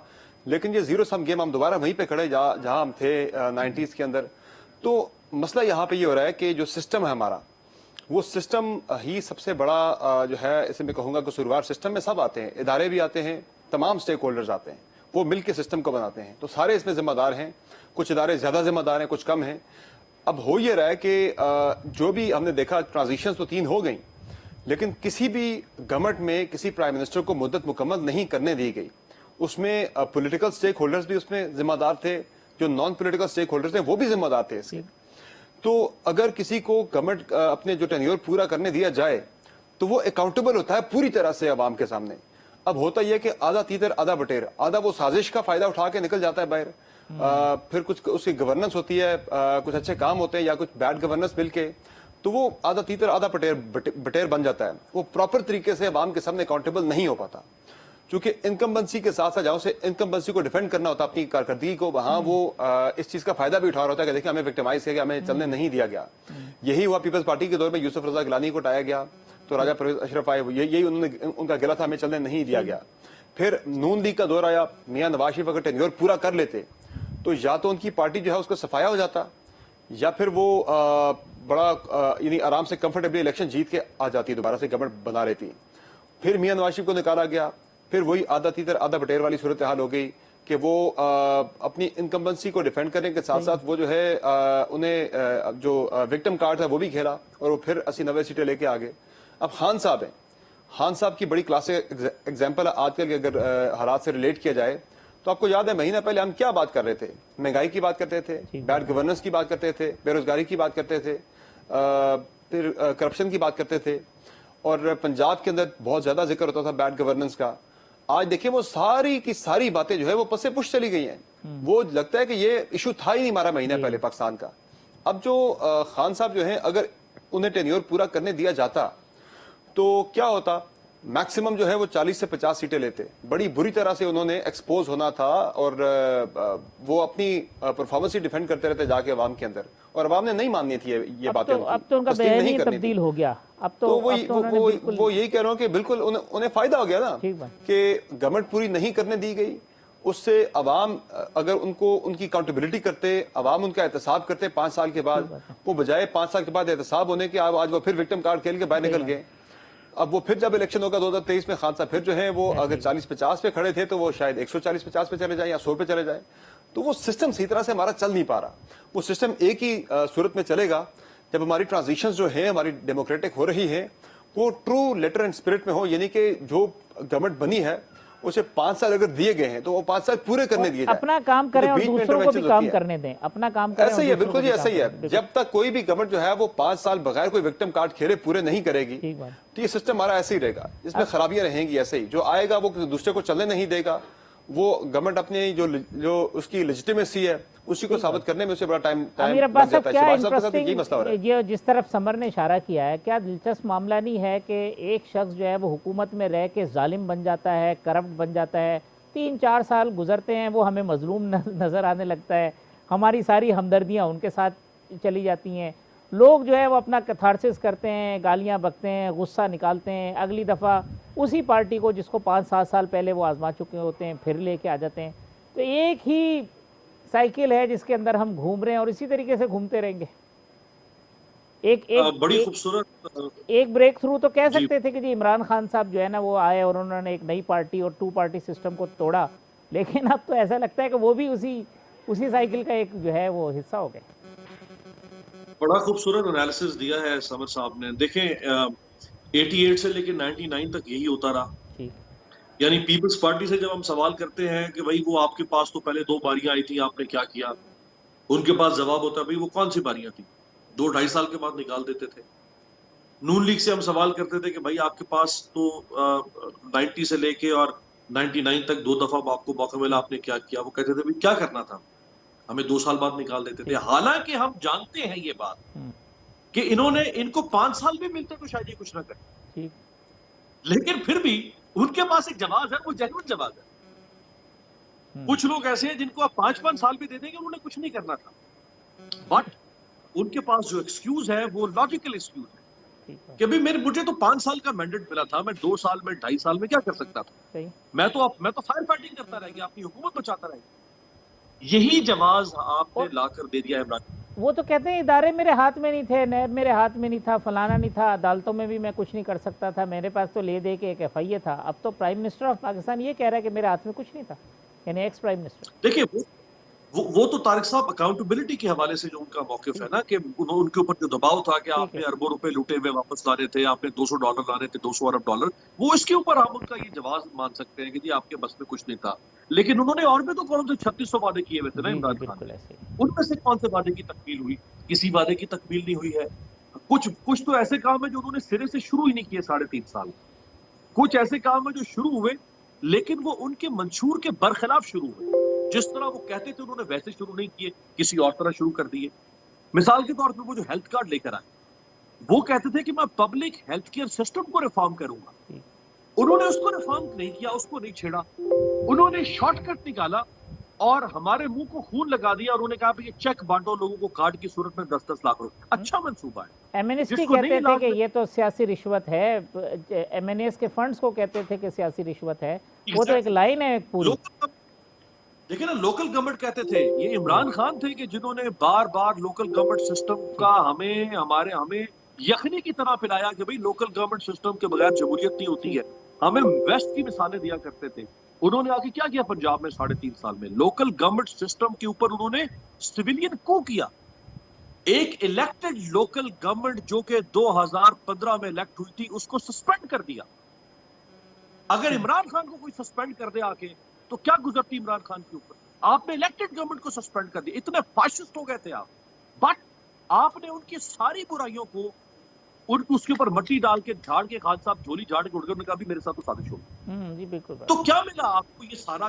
لیکن یہ زیرو سم گیم, ہم دوبارہ وہیں پہ کھڑے جہاں ہم تھے 90s کے اندر. تو مسئلہ یہاں پہ یہ ہو رہا ہے کہ جو سسٹم ہے ہمارا, وہ سسٹم ہی سب سے بڑا جو ہے, اسے میں کہوں گا قصوروار. سسٹم میں سب آتے ہیں, ادارے بھی آتے ہیں, تمام سٹیک ہولڈرز آتے ہیں, وہ مل کے سسٹم کو بناتے ہیں. تو سارے اس میں ذمہ دار ہیں, کچھ ادارے زیادہ ذمہ دار ہیں, کچھ کم ہیں. اب ہو یہ رہا ہے کہ جو بھی ہم نے دیکھا, ٹرانزیشنز تو 3 ہو گئیں, لیکن کسی بھی گورنمنٹ میں کسی پرائم منسٹر کو مدت مکمل نہیں کرنے دی گئی. اس میں پولیٹیکل سٹیک ہولڈرز بھی اس میں ذمہ دار تھے, جو نان پولیٹیکل سٹیک ہولڈرز ہیں وہ بھی ذمہ دار تھے اس کے. تو اگر کسی کو گورنمنٹ اپنے جو ٹینیور پورا کرنے دیا جائے تو وہ اکاؤنٹیبل ہوتا ہے پوری طرح سے عوام کے سامنے. اب ہوتا یہ کہ آدھا تیتر آدھا بٹیر, آدھا وہ سازش کا فائدہ اٹھا کے نکل جاتا ہے باہر, پھر کچھ اس کی گورننس ہوتی ہے, کچھ اچھے کام ہوتے ہیں یا کچھ بیڈ گورننس مل کے, تو وہ آدھا تیتر آدھا بٹیر بن جاتا ہے. وہ پراپر طریقے سے عوام کے سامنے اکاؤنٹیبل نہیں ہو پاتا. چونکہ انکمبنسی کے ساتھ ساتھ جہاں سے انکمبنسی کو ڈیفینڈ کرنا ہوتا ہے اپنی کارکردگی کو, وہاں وہ اس چیز کا فائدہ بھی اٹھا رہا ہوتا ہے کہ دیکھیں ہمیں وکٹمائز کیا گیا, ہمیں چلنے نہیں دیا گیا. یہی ہوا پیپلز پارٹی کے دور میں, یوسف رضا گیلانی کو اٹھایا گیا تو راجہ پرویز اشرف آئے, یہی ان کا گلا تھا, ہمیں چلنے نہیں دیا گیا. پھر نون لیگ کا دور آیا, میاں نواز شریف اگر ٹینیور پورا کر لیتے تو یا تو ان کی پارٹی جو ہے اس کا صفایا ہو جاتا, یا پھر وہ بڑا یعنی آرام سے کمفرٹیبلی الیکشن جیت کے آ جاتی, دوبارہ سے گورنمنٹ بنا رہتی. پھر میاں نواز شریف کو نکالا گیا, پھر وہی آدھا تیتر آدھا بٹیر والی صورتحال ہو گئی کہ وہ اپنی انکمبنسی کو ڈیفینڈ کرنے کے ساتھ ساتھ وہ جو ہے انہیں جو وکٹم کارڈ تھا وہ بھی کھیلا, اور وہ پھر 80-90 سیٹیں لے کے آگے. اب خان صاحب ہیں, خان صاحب کی بڑی کلاسک ایگزامپل ہے آج کل کے اگر حالات سے ریلیٹ کیا جائے تو آپ کو یاد ہے مہینہ پہلے ہم کیا بات کر رہے تھے, مہنگائی کی بات کرتے تھے, بیڈ گورننس کی بات کرتے تھے, بے روزگاری کی بات کرتے تھے, پھر کرپشن کی بات کرتے تھے, اور پنجاب کے اندر بہت زیادہ ذکر ہوتا تھا بیڈ گورننس کا. آج دیکھیں وہ ساری کی ساری باتیں جو ہے وہ پس پش چلی گئی ہیں. وہ لگتا ہے کہ یہ ایشو تھا ہی نہیں ہمارا مہینہ پہلے پاکستان کا. اب جو خان صاحب جو ہیں اگر انہیں ٹینیور پورا کرنے دیا جاتا تو کیا ہوتا, میکسیمم جو ہے وہ 40 سے 50 سیٹیں لیتے. بڑی بری طرح سے انہوں نے ایکسپوز ہونا تھا, اور وہ اپنی پرفارمنس ہی ڈیفینڈ کرتے رہتے جا کے عوام کے اندر, اور عوام نے نہیں ماننی تھی یہ باتیں. اب تو ان کا بیان ہی تبدیل ہو گیا. اب تو وہ یہی کہہ رہا ہوں کہ بالکل انہیں فائدہ ہو گیا نا کہ گورنمنٹ پوری نہیں کرنے دی گئی. اس سے عوام اگر ان کی اکاؤنٹیبلٹی کرتے, عوام ان کا احتساب کرتے 5 سال کے بعد, وہ بجائے 5 سال کے بعد احتساب ہونے کے آج وہ پھر وکٹم کارڈ کھیل کے باہر نکل گئے. اب وہ پھر جب الیکشن ہوگا 2023 میں, خان صاحب پھر جو ہے وہ اگر 40-50 پہ کھڑے تھے تو وہ شاید 140-50 پہ چلے جائیں یا 100 پہ چلے جائیں. تو وہ سسٹم صحیح طرح سے ہمارا چل نہیں پا رہا. وہ سسٹم ایک ہی صورت میں چلے گا جب ہماری ٹرانزیشنز جو ہیں ہماری ڈیموکریٹک ہو رہی ہیں وہ ٹرو لیٹر اینڈ اسپرٹ میں ہو, یعنی کہ جو گورنمنٹ بنی ہے اسے 5 سال اگر دیے گئے ہیں تو وہ 5 سال پورے کرنے دیے جائیں, اپنا کام کریں اور دوسروں کو بھی کام کرنے دیں, اپنا کام کریں. ایسا ہی ہے, بالکل جی ایسا ہی ہے. جب تک کوئی بھی گورنمنٹ جو ہے وہ 5 سال بغیر کوئی وکٹم کارڈ کھیلے پورے نہیں کرے گی تو یہ سسٹم ہمارا ایسے ہی رہے گا, اس میں خرابیاں رہیں گی. ایسے ہی جو آئے گا وہ دوسرے کو چلنے نہیں دے گا. وہ گورنمنٹ اپنی جو اس کی لیجیٹیمیسی ہے اسی کو ثابت کرنے میں اسے بڑا ٹائم لگ جاتا ہے. شہباز صاحب کے ساتھ یہی مسئلہ ہو رہا ہے. یہ جس طرف سمر نے اشارہ کیا ہے, کیا دلچسپ معاملہ نہیں ہے کہ ایک شخص جو ہے وہ حکومت میں رہ کے ظالم بن جاتا ہے, کرپٹ بن جاتا ہے, 3-4 سال گزرتے ہیں وہ ہمیں مظلوم نظر آنے لگتا ہے, ہماری ساری ہمدردیاں ان کے ساتھ چلی جاتی ہیں. لوگ جو ہے وہ اپنا کتھارسس کرتے ہیں, گالیاں بکتے ہیں, غصہ نکالتے ہیں, اگلی دفعہ اسی پارٹی کو جس کو 5-7 سال پہلے وہ آزما چکے ہوتے ہیں پھر لے کے آ جاتے ہیں. تو ایک ہی سائیکل ہے جس کے اندر ہم گھوم رہے ہیں اور اسی طریقے سے گھومتے رہیں گے. بڑی خوبصورت ایک بریک تھرو تو کہہ سکتے تھے کہ جی عمران خان صاحب جو ہے نا وہ آئے اور انہوں نے ایک نئی پارٹی اور 2 پارٹی سسٹم کو توڑا, لیکن اب تو ایسا لگتا ہے کہ وہ بھی اسی سائیکل کا ایک جو ہے وہ حصہ ہو گئے. بڑا خوبصورت انالیسس دیا ہے سمر صاحب نے. دیکھیں 88 سے لے کے 99 تک یہی ہوتا رہا. جی یعنی پیپلز پارٹی سے جب ہم سوال کرتے ہیں کہ بھائی وہ آپ کے پاس تو پہلے 2 باریاں آئی تھیں, آپ نے کیا کیا, ان کے پاس جواب ہوتا ہے بھائی وہ کون سی باریاں تھیں, 2-2.5 سال کے بعد نکال دیتے تھے. نون لیگ سے ہم سوال کرتے تھے کہ بھائی آپ کے پاس تو 90 سے لے کے اور 99 تک 2 دفعہ آپ کو موقع ملا, آپ نے کیا کیا, وہ کہتے تھے بھائی کیا کرنا تھا, ہمیں 2 سال بعد نکال دیتے تھے. حالانکہ ہم جانتے ہیں یہ بات کہ ان کو 5 سال بھی ملتے تو شاید یہ کچھ نہ کرتے, ٹھیک. لیکن پھر بھی ان کے پاس ایک جواز ہے, وہ جینوئن جواز ہے. کچھ لوگ ایسے ہیں جن کو آپ 5 سال بھی دے دیں گے, انہوں نے کچھ نہیں کرنا تھا, بٹ ان کے پاس جو ایکسکیوز ہے وہ لاجیکل ایکسکیوز ہے کہ بھائی مجھے تو 5 سال کا مینڈیٹ ملا تھا, میں 2 سال میں 2.5 سال میں کیا کر سکتا تھا, صحیح. میں تو فائر فائٹنگ کرتا رہ گیا, اپنی حکومت بچاتا رہ گیا. یہی جواز آپ نے لا کر دے دیا عمران. وہ تو کہتے ہیں ادارے میرے ہاتھ میں نہیں تھے, نیب میرے ہاتھ میں نہیں تھا, فلانا نہیں تھا, عدالتوں میں بھی میں کچھ نہیں کر سکتا تھا, میرے پاس تو لے دے کے ایک ایف آئی اے تھا. اب تو پرائم منسٹر آف پاکستان یہ کہہ رہا ہے کہ میرے ہاتھ میں کچھ نہیں تھا, یعنی ایکس پرائم منسٹر. دیکھیے وہ تو طارق صاحب اکاؤنٹیبلٹی کے حوالے سے جو ان کا موقف ہے نا, کہ ان کے اوپر جو دباؤ تھا کہ آپ نے اربوں روپے لوٹے ہوئے واپس لانے تھے, آپ نے $200 لانے تھے, 200 ارب ڈالر, وہ اس کے اوپر ہم ان کا یہ جواز مان سکتے ہیں کہ جی آپ کے بس میں کچھ نہیں تھا. لیکن انہوں نے اور بھی تو کون سے 3600 وعدے کیے ہوئے تھے نا عمران خان نے, ان میں سے کون سے وعدے کی تکمیل ہوئی؟ کسی وعدے کی تکمیل نہیں ہوئی ہے. کچھ تو ایسے کام ہیں جو انہوں نے سرے سے شروع ہی نہیں کیے 3.5 سال. کچھ ایسے کام ہیں جو شروع ہوئے لیکن وہ ان کے منشور کے برخلاف شروع ہوئے. جس طرح وہ کہتے تھے انہوں نے ویسے شروع نہیں کیے, کسی اور طرح شروع کر دیے. مثال کے طور پر وہ جو ہیلتھ کارڈ لے کر آئے, وہ کہتے تھے کہ میں پبلک ہیلتھ کیئر سسٹم کو ریفارم کروں گا. انہوں نے اس کو ریفارم نہیں کیا, اس کو نہیں چھیڑا, انہوں نے شارٹ کٹ نکالا اور ہمارے منہ کو خون لگا دیا, اور انہوں نے کہا کہ یہ چیک بانٹو لوگوں کو کارڈ کی صورت میں 10-10 لاکھ روپے. اچھا منصوبہ ہے. ایم این ایس کی کہتے تھے کہ یہ تو سیاسی رشوت ہے, ایم این ایس کے فنڈز کو کہتے تھے کہ سیاسی رشوت ہے, وہ تو ایک لائن ہے پوری. دیکھیں نا, لوکل گورنمنٹ کہتے تھے, یہ عمران خان تھے کہ جنہوں نے بار بار لوکل گورنمنٹ سسٹم کا ہمیں یخنی کی طرح پلایا کہ بھئی لوکل گورنمنٹ سسٹم کے بغیر جمہوریت نہیں ہوتی ہے. ہمیں ویسٹ کی مثالیں دیا کرتے تھے. انہوں نے آگے کیا کیا پنجاب میں 3.5 سال میں؟ لوکل گورنمنٹ سسٹم کے اوپر انہوں نے سویلین کو کیا. ایک الیکٹڈ لوکل گورنمنٹ جو کہ 2015 میں الیکٹ ہوئی تھی, اس کو سسپینڈ کر دیا. اگر عمران خان کو کوئی سسپینڈ کر دے آ کے تو کیا گزرتی عمران خان کے اوپر؟ آپ نے الیکٹڈ گورنمنٹ کو سسپینڈ کر دیا. اتنے فاشسٹ ہو گئے تھے آپ, بٹ آپ نے ان کی ساری برائیوں کو اس کے اوپر مٹی ڈال کے جھاڑ کے, خان صاحب جھولی جھاڑ کے اڑ گئے, کہا بھی میرے ساتھ تو سازش ہوگی. جی بالکل. تو کیا ملا آپ کو یہ سارا؟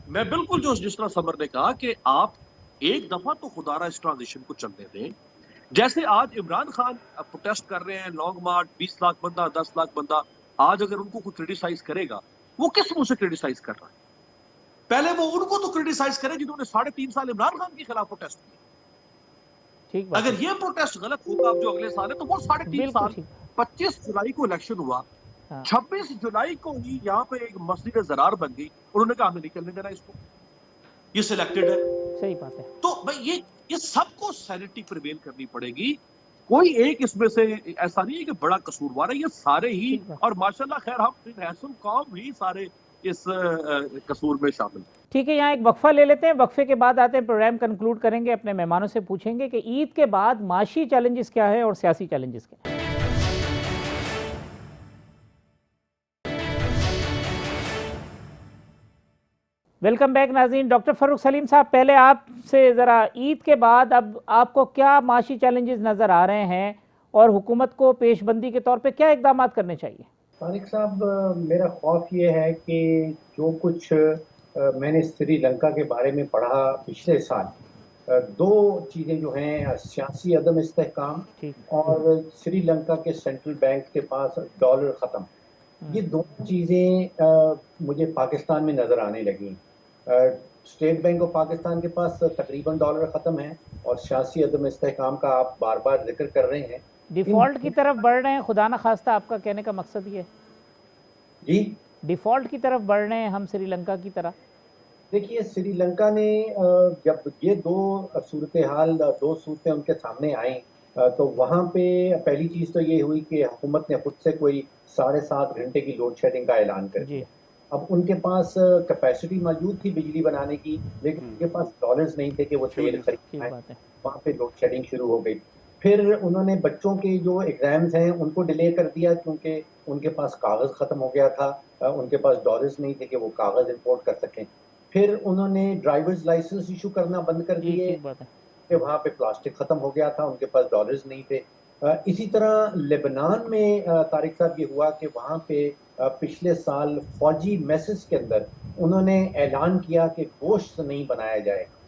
میں بالکل جس طرح سمر نے کہا کہ آپ ایک دفعہ تو خدا را اس ٹرانزیشن کو چلنے دیں. جیسے آج عمران خان پروٹیسٹ کر رہے ہیں, لانگ مارچ, 20 لاکھ بندہ, 10 لاکھ بندہ, آج اگر ان کو کوئی کرٹیسائز کرے گا, وہ کس منہ سے کرٹیسائز کر رہا ہے؟ پہلے وہ ان کو تو کرٹیسائز کرے جنہوں نے 3.5 سال عمران خان کے خلاف پروٹیسٹ کیا. اگر یہ پروٹیسٹ غلط ہوگا اب جو اگلے سال ہے, تو وہ 3.5 سال 25 جولائی کو الیکشن ہوا, 26 جولائی کو ہی یہاں پہ ایک مسجد زرار بن گئی, انہوں نے کہا ہمیں نہیں چلنے دینا اس کو, یہ سلیکٹڈ ہے. صحیح بات ہے. تو بھائی یہ سب کو سینٹی پریویل کرنی پڑے گی. کوئی ایک اس میں سے ایسا نہیں ہے کہ بڑا قصوروار ہے, یہ سارے ہی, اور ماشاءاللہ خیر ہم حیثم قوم ہی سارے اس قصور میں شامل. ٹھیک ہے, یہاں ایک وقفہ لے لیتے ہیں, وقفے کے بعد آتے ہیں, پروگرام کنکلوڈ کریں گے. اپنے مہمانوں سے پوچھیں گے کہ عید کے بعد معاشی چیلنجز کیا ہے اور سیاسی چیلنجز کیا ہے. ویلکم بیک ناظرین. ڈاکٹر فاروق سلیم صاحب, پہلے آپ سے ذرا عید کے بعد اب آپ کو کیا معاشی چیلنجز نظر آ رہے ہیں, اور حکومت کو پیش بندی کے طور پہ کیا اقدامات کرنے چاہیے؟ طارق صاحب, میرا خوف یہ ہے کہ جو کچھ میں نے سری لنکا کے بارے میں پڑھا پچھلے سال, 2 چیزیں جو ہیں, سیاسی عدم استحکام اور سری لنکا کے سینٹرل بینک کے پاس ڈالر ختم, یہ 2 چیزیں مجھے پاکستان میں نظر آنے لگیں. اسٹیٹ بینک آف پاکستان کے پاس تقریباً ڈالر ختم ہے, اور سیاسی عدم استحکام کا آپ بار بار ذکر کر رہے ہیں. ڈیفالٹ کی طرف بڑھ رہے ہیں, خدا نہ خواستہ آپ کا کہنے کا مقصد یہ ہے؟ جی, ڈیفالٹ کی طرف بڑھ رہے ہیں ہم سری لنکا کی طرح. دیکھیے, سری لنکا نے جب یہ 2 صورتحال 2 صورتیں ان کے سامنے آئیں, تو وہاں پہ پہلی چیز تو یہ ہوئی کہ حکومت نے خود سے کوئی 7.5 گھنٹے کی لوڈ شیڈنگ کا اعلان کر دیا. اب ان کے پاس کیپیسٹی موجود تھی بجلی بنانے کی، لیکن ان کے پاس ڈالرز نہیں تھے کہ وہ تیل ٹھیک خریدائیں، بات ہے. وہاں پہ لوڈ شیڈنگ شروع ہو گئی. پھر انہوں نے بچوں کے جو ایگزامز ہیں ان کو ڈیلے کر دیا کیونکہ ان کے پاس کاغذ ختم ہو گیا تھا، ان کے پاس ڈالرز نہیں تھے کہ وہ کاغذ امپورٹ کر سکیں. پھر انہوں نے ڈرائیورز لائسنس ایشو کرنا بند کر جی دیے ٹھیک بات ہے. کہ وہاں پہ پلاسٹک ختم ہو گیا تھا، ان کے پاس ڈالرز نہیں تھے. اسی طرح لبنان میں طارق صاحب یہ ہوا کہ وہاں پہ پچھلے سال فوجی میسز کے اندر انہوں نے اعلان کیا کہ گوشت نہیں بنایا جائے گا،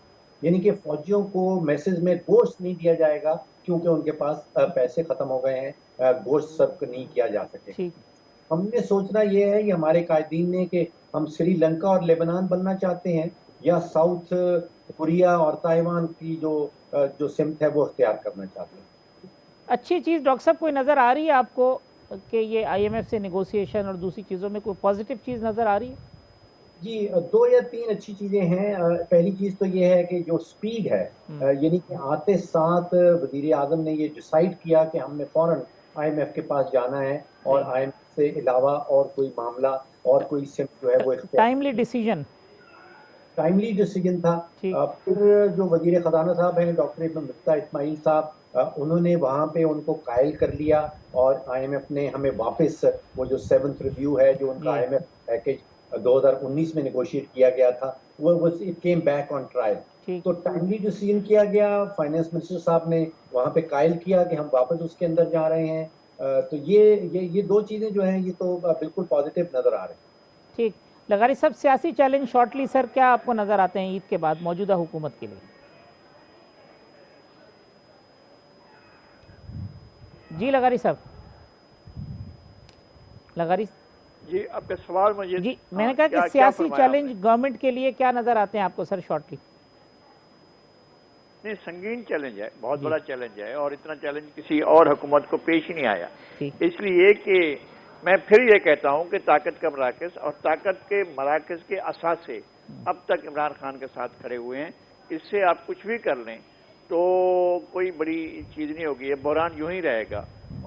یعنی کہ فوجیوں کو میسز میں گوشت نہیں دیا جائے گا کیونکہ ان کے پاس پیسے ختم ہو گئے ہیں، گوشت سرو نہیں کیا جا سکے. ٹھیک. ہم نے سوچنا یہ ہے، یہ ہمارے قائدین نے، کہ ہم سری لنکا اور لیبنان بننا چاہتے ہیں یا ساؤتھ کوریا اور تائیوان کی جو سمت ہے وہ اختیار کرنا چاہتے ہیں. اچھی چیز ڈاکٹر صاحب کوئی نظر آ رہی ہے آپ کو کہ یہ آئی ایم ایف سے نیگوسیشن اور دوسری چیزوں میں کوئی پازیٹیو چیز نظر آ رہی ہے؟ جی 2 یا 3 اچھی چیزیں ہیں. پہلی چیز تو یہ ہے کہ جو سپیڈ ہے، یعنی کہ آتے ساتھ وزیر اعظم نے یہ ڈیسائیڈ کیا کہ ہم نے فوراً آئی ایم ایف کے پاس جانا ہے اور آئی ایم ایف سے علاوہ اور کوئی معاملہ اور کوئی سمت جو ہے وہ ٹائملی ڈیسیجن تھا. پھر جو وزیر خزانہ صاحب ہیں ڈاکٹر ابن مفتاح اسماعیل صاحب، انہوں نے وہاں پہ ان کو قائل کر لیا اور آئی ایم ایف نے ہمیں واپس وہ جو 7th ریویو ہے جو ان کا آئی ایم ایف پیکج 2019 میں نیگوشیٹ کیا گیا تھا، وہ it came back on trial. تو ٹائملی ڈیسیژن کیا گیا، فائنانس منسٹر صاحب نے وہاں پہ قائل کیا کہ ہم واپس اس کے اندر جا رہے ہیں. تو یہ 2 چیزیں جو ہیں یہ تو بالکل پازیٹیو نظر آ رہے ہیں. ٹھیک. لغاری صاحب سیاسی چیلنج شارٹلی سر کیا آپ کو نظر آتے ہیں عید کے بعد موجودہ حکومت کے لیے؟ جی لغاری صاحب. لغاری جی آپ کا سوال مجھے جی میں نے کہا کہ سیاسی چیلنج گورنمنٹ کے لیے کیا نظر آتے ہیں آپ کو سر شارٹلی؟ نہیں، سنگین چیلنج ہے، بہت بڑا چیلنج ہے، اور اتنا چیلنج کسی اور حکومت کو پیش ہی نہیں آیا. اس لیے کہ میں پھر یہ کہتا ہوں کہ طاقت کا مراکز اور طاقت کے مراکز کے اثاثے اب تک عمران خان کے ساتھ کھڑے ہوئے ہیں. اس سے آپ کچھ بھی کر لیں تو کوئی بڑی چیز نہیں ہوگی، یہ بحران یوں ہی رہے گا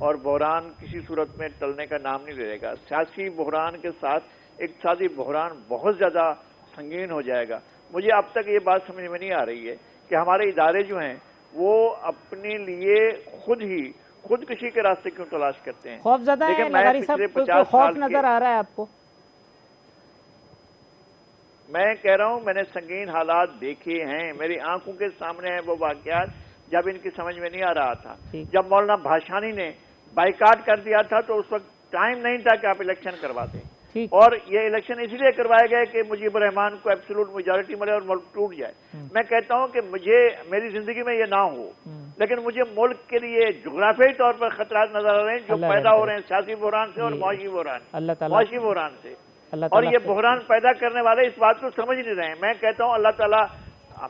اور بحران کسی صورت میں ٹلنے کا نام نہیں لے گا. سیاسی بحران کے ساتھ اقتصادی بحران بہت زیادہ سنگین ہو جائے گا. مجھے اب تک یہ بات سمجھ میں نہیں آ رہی ہے کہ ہمارے ادارے جو ہیں وہ اپنے لیے خودکشی کے راستے کیوں تلاش کرتے ہیں. خوف زدہ ہے لغاری صاحب، کوئی خوف نظر آ رہا ہے آپ کو؟ میں کہہ رہا ہوں میں نے سنگین حالات دیکھے ہیں، میری آنکھوں کے سامنے ہیں وہ واقعات جب ان کی سمجھ میں نہیں آ رہا تھا. جب مولانا بھاشانی نے بائیکاٹ کر دیا تھا تو اس وقت ٹائم نہیں تھا کہ آپ الیکشن کرواتے، اور یہ الیکشن اس لیے کروائے گئے کہ مجیب الرحمان کو ایبسولوٹ میجارٹی ملے اور ملک ٹوٹ جائے. میں کہتا ہوں کہ میری زندگی میں یہ نہ ہو، لیکن مجھے ملک کے لیے جغرافیائی طور پر خطرات نظر آ رہے ہیں جو پیدا ہو رہے ہیں سیاسی بحران سے اور معاشی بحران سے. اور یہ بحران پیدا کرنے والے اس بات کو سمجھ نہیں رہے ہیں. میں کہتا ہوں اللہ تعالیٰ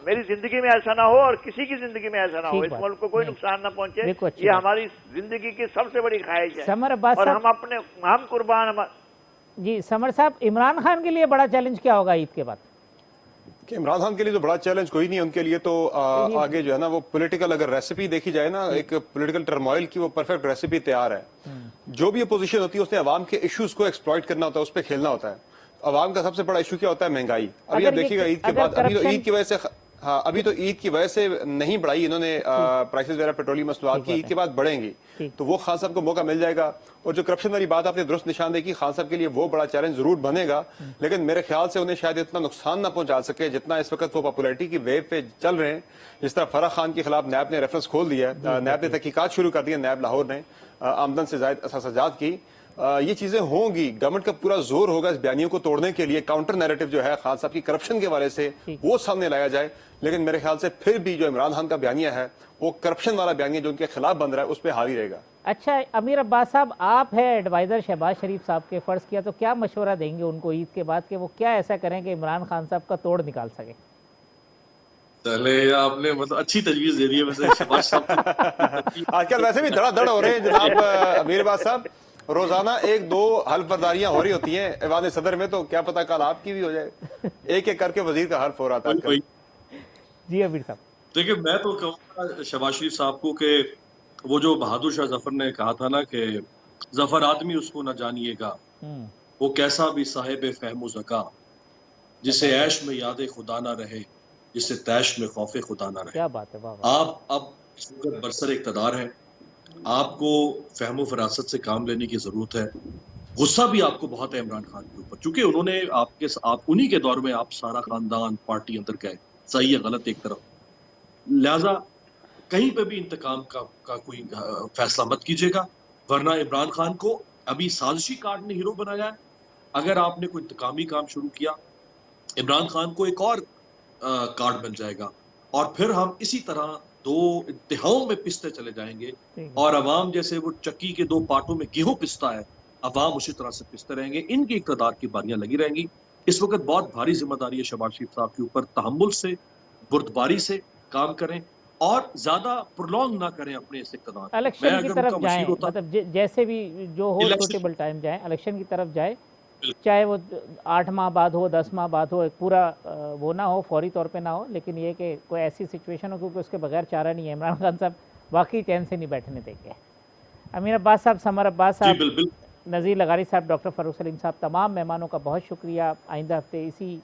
میری زندگی میں ایسا نہ ہو اور کسی کی زندگی میں ایسا نہ ہو، اس ملک کو کوئی نقصان نہ پہنچے. یہ ہماری زندگی کی سب سے بڑی خواہش ہے اور ہم قربان. جی سمر صاحب، عمران خان کے لیے بڑا چیلنج کیا ہوگا عید کے بعد؟ کہ عمران خان کے لیے تو بڑا چیلنج کوئی نہیں، ان کے لیے تو آگے جو ہے نا وہ پولیٹیکل اگر ریسیپی دیکھی جائے نا، ایک پولیٹیکل ٹرموائل کی وہ پرفیکٹ ریسیپی تیار ہے. جو بھی اپوزیشن ہوتی ہے اس نے عوام کے ایشوز کو ایکسپلائٹ کرنا ہوتا ہے، اس پہ کھیلنا ہوتا ہے. عوام کا سب سے بڑا ایشو کیا ہوتا ہے؟ مہنگائی. ابھی آپ دیکھیے گا عید کے بعد، ابھی تو عید کی وجہ سے نہیں بڑھائی انہوں نے پرائسز وغیرہ پیٹرولیم مصنوعات کی، عید کے بعد بڑھیں گی تو وہ خان صاحب کو موقع مل جائے گا. اور جو کرپشن والی بات آپ نے درست نشاندہی کی، خان صاحب کے لیے وہ بڑا چیلنج ضرور بنے گا، لیکن میرے خیال سے انہیں شاید اتنا نقصان نہ پہنچا سکے جتنا اس وقت وہ پاپولیرٹی کی ویو پہ چل رہے ہیں. جس طرح فرح خان کے خلاف نیب نے ریفرنس کھول دیا ہے، نیب نے تحقیقات شروع کر دی ہے، نیب لاہور نے آمدن سے زائد اثاثات کی. یہ چیزیں ہوں گی، گورنمنٹ کا پورا زور ہوگا اس بیانیوں کو توڑنے کے لیے. کاؤنٹر نیریٹو جو ہے خان صاحب کی کرپشن کے حوالے سے وہ سامنے لایا جائے، لیکن میرے خیال سے پھر بھی جو عمران خان کا بیانیہ ہے وہ کرپشن والا بیانیہ جو ان کے خلاف بن رہا ہے اس پہ حاوی رہے گا. اچھا امیر عباس صاحب، آپ ہیں ایڈوائزر شہباز شریف صاحب کے، فرض کیا تو کیا مشورہ دیں گے ان کو عید کے بعد کہ وہ کیا ایسا کریں کہ عمران خان صاحب کا توڑ نکال سکیں؟ چلے آپ نے مطلب اچھی تجویز دے دی ہے ویسے شہباز صاحب. آج کل ویسے بھی دھڑا دھڑ ہو رہے ہیں جناب امیر عباس صاحب، روزانہ 1-2 حلف برداریاں ہو رہی ہوتی ہیں ایوان صدر میں، تو کیا پتا کل آپ کی بھی ہو جائے. ایک ایک کر کے وزیر کا حلف ہو رہا تھا. جی امیر صاحب دیکھیں، میں تو کہوں گا شہباز شریف صاحب کو کہ وہ جو بہادر شاہ ظفر نے کہا تھا نا کہ ظفر آدمی اس کو نہ جانیے گا، وہ کیسا بھی صاحب فہم و ذکا، جسے عیش میں یاد خدا نہ رہے، جسے تیش میں خوف خدا نہ رہے. کیا بات ہے، واہ واہ. آپ اب اس وقت برسر اقتدار ہیں، آپ کو فہم و فراست سے کام لینے کی ضرورت ہے. غصہ بھی آپ کو بہت ہے عمران خان کے اوپر، چونکہ انہوں نے آپ انہی کے دور میں آپ سارا خاندان پارٹی اندر گئے، صحیح ہے غلط ایک طرف. لہذا کہیں پہ بھی انتقام کا کوئی فیصلہ مت کیجیے گا، ورنہ عمران خان کو ابھی سازشی کارڈ نے ہیرو بنایا ہے. اگر آپ نے کوئی انتقامی کام شروع کیا، عمران خان کو ایک اور کارڈ بن جائے گا، اور پھر ہم اسی طرح دو انتہاؤں میں پستے چلے جائیں گے. اور عوام جیسے وہ چکی کے دو پارٹوں میں گیہوں پستا ہے، عوام اسی طرح سے پستے رہیں گے. ان کی اقتدار کی باریاں لگی رہیں گی. اس وقت بہت بھاری ذمہ داری ہے شہباز شریف صاحب کے اوپر. تحمل سے، بردباری سے کام کریں اور زیادہ پرولونگ نہ کریں اپنے اس اقتدار. الیکشن کی طرف جائیں، مطلب جیسے بھی جو ہو سوٹیبل ٹائم جائیں، الیکشن کی طرف جائیں، چاہے وہ 8 ماہ بعد ہو، 10 ماہ بعد ہو، ایک پورا وہ نہ ہو، فوری طور پہ نہ ہو، لیکن یہ کہ کوئی ایسی سچویشن ہو کیونکہ اس کے بغیر چارہ نہیں ہے. عمران خان صاحب واقعی چین سے نہیں بیٹھنے دیں گے. امین عباس صاحب، سمر عباس صاحب، نذیر لغاری صاحب، ڈاکٹر فاروق سلیم صاحب، تمام مہمانوں کا بہت شکریہ. آئندہ ہفتے اسی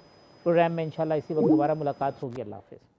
پروگرام میں انشاءاللہ اسی وقت دوبارہ ملاقات ہوگی. اللہ حافظ.